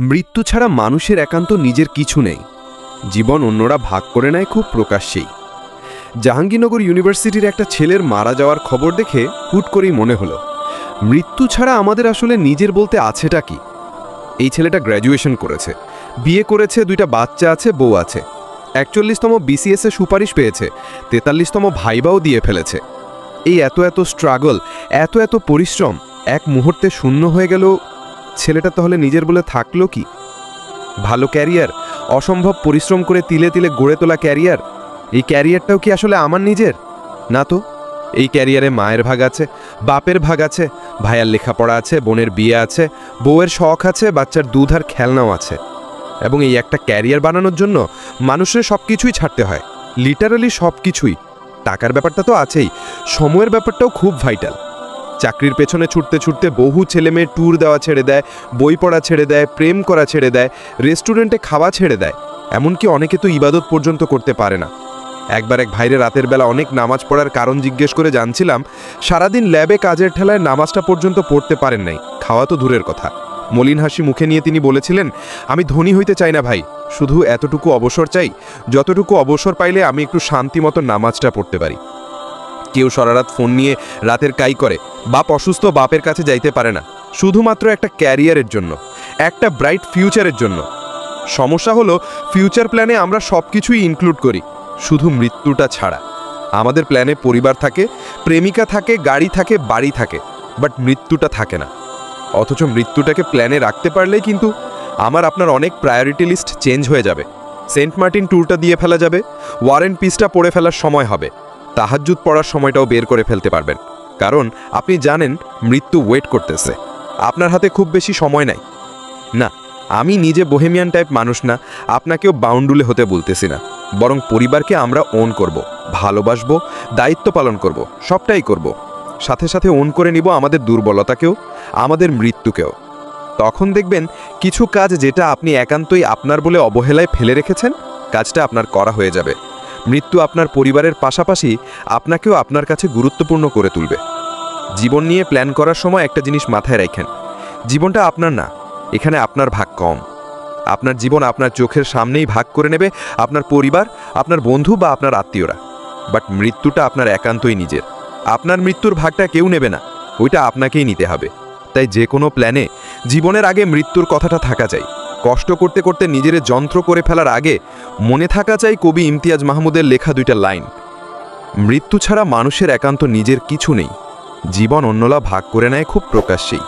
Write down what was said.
মৃত্যু ছাড়া মানুষের একান্ত নিজের কিছু নেই। জীবন অন্যরা ভাগ করে নেয় খুব প্রকাশ্যেই। জাহাঙ্গীরনগর ইউনিভার্সিটির একটা ছেলের মারা যাওয়ার খবর দেখে হুট করেই মনে হলো, মৃত্যু ছাড়া আমাদের আসলে নিজের বলতে আছেটা কি? এই ছেলেটা গ্র্যাজুয়েশন করেছে, বিয়ে করেছে, 2টা বাচ্চা আছে, বউ আছে, 41তম বিসিএসে সুপারিশ পেয়েছে, 43তম ভাইবাও দিয়ে ফেলেছে। এই এত এত স্ট্রাগল, এত এত পরিশ্রম এক মুহূর্তে শূন্য হয়ে গেল। ছেলেটা তাহলে নিজের বলে থাকলো কি? ভালো ক্যারিয়ার, অসম্ভব পরিশ্রম করে তিলে তিলে গড়ে তোলা ক্যারিয়ার, এই ক্যারিয়ারটাও কি আসলে আমার নিজের? না তো। এই ক্যারিয়ারে মায়ের ভাগ আছে, বাপের ভাগ আছে, ভাইয়ার লেখাপড়া আছে, বোনের বিয়ে আছে, বউয়ের শখ আছে, বাচ্চার দুধ আর খেলনাও আছে। এবং এই একটা ক্যারিয়ার বানানোর জন্য মানুষের সব কিছুই ছাড়তে হয়, লিটারালি সব কিছুই। টাকার ব্যাপারটা তো আছেই, সময়ের ব্যাপারটাও খুব ভাইটাল। চাকরির পেছনে ছুটতে ছুটতে বহু ছেলেমেয়ে ট্যুর দেওয়া ছেড়ে দেয়, বই পড়া ছেড়ে দেয়, প্রেম করা ছেড়ে দেয়, রেস্টুরেন্টে খাওয়া ছেড়ে দেয়, এমনকি অনেকে তো ইবাদত পর্যন্ত করতে পারে না। একবার এক ভাইরে রাতের বেলা অনেক নামাজ পড়ার কারণ জিজ্ঞেস করে জানছিলাম, সারাদিন ল্যাবে কাজের ঠেলায় নামাজটা পর্যন্ত পড়তে পারেন নাই, খাওয়া তো দূরের কথা। মলিন হাসি মুখে নিয়ে তিনি বলেছিলেন, আমি ধনী হইতে চাই না ভাই, শুধু এতটুকু অবসর চাই, যতটুকু অবসর পাইলে আমি একটু শান্তি মতো নামাজটা পড়তে পারি। কেউ সারারাত ফোন নিয়ে রাতের কাই করে, বাপ অসুস্থ, বাপের কাছে যাইতে পারে না, শুধুমাত্র একটা ক্যারিয়ারের জন্য, একটা ব্রাইট ফিউচারের জন্য। সমস্যা হলো, ফিউচার প্ল্যানে আমরা সব কিছুই ইনক্লুড করি, শুধু মৃত্যুটা ছাড়া। আমাদের প্ল্যানে পরিবার থাকে, প্রেমিকা থাকে, গাড়ি থাকে, বাড়ি থাকে, বাট মৃত্যুটা থাকে না। অথচ মৃত্যুটাকে প্ল্যানে রাখতে পারলেই কিন্তু আমার আপনার অনেক প্রায়োরিটি লিস্ট চেঞ্জ হয়ে যাবে। সেন্ট মার্টিন ট্যুরটা দিয়ে ফেলা যাবে, ওয়ার এন্ড পিসটা পড়ে ফেলার সময় হবে, তাহাজ্জুদ পড়ার সময়টাও বের করে ফেলতে পারবেন। কারণ আপনি জানেন মৃত্যু ওয়েট করতেছে, আপনার হাতে খুব বেশি সময় নাই। না, আমি নিজে বোহেমিয়ান টাইপ মানুষ না, আপনাকেও বাউন্ডুলে হতে বলতেছি না, বরং পরিবারকে আমরা ওন করব, ভালোবাসবো, দায়িত্ব পালন করব, সবটাই করব। সাথে সাথে ওন করে নিব আমাদের দুর্বলতাকেও, আমাদের মৃত্যুকেও। তখন দেখবেন কিছু কাজ যেটা আপনি একান্তই আপনার বলে অবহেলায় ফেলে রেখেছেন, কাজটা আপনার করা হয়ে যাবে। মৃত্যু আপনার পরিবারের পাশাপাশি আপনাকেও আপনার কাছে গুরুত্বপূর্ণ করে তুলবে। জীবন নিয়ে প্ল্যান করার সময় একটা জিনিস মাথায় রাখেন, জীবনটা আপনার না, এখানে আপনার ভাগ কম। আপনার জীবন আপনার চোখের সামনেই ভাগ করে নেবে আপনার পরিবার, আপনার বন্ধু বা আপনার আত্মীয়রা। বাট মৃত্যুটা আপনার একান্তই নিজের। আপনার মৃত্যুর ভাগটা কেউ নেবে না, ওইটা আপনাকেই নিতে হবে। তাই যে কোনো প্ল্যানে জীবনের আগে মৃত্যুর কথাটা থাকা চাই। কষ্ট করতে করতে নিজের যন্ত্র করে ফেলার আগে মনে থাকা চাই কবি ইমতিয়াজ মাহমুদের লেখা 2টা লাইন, মৃত্যু ছাড়া মানুষের একান্ত নিজের কিছু নেই, জীবন অন্যরা ভাগ করে নেয় খুব প্রকাশ্যেই।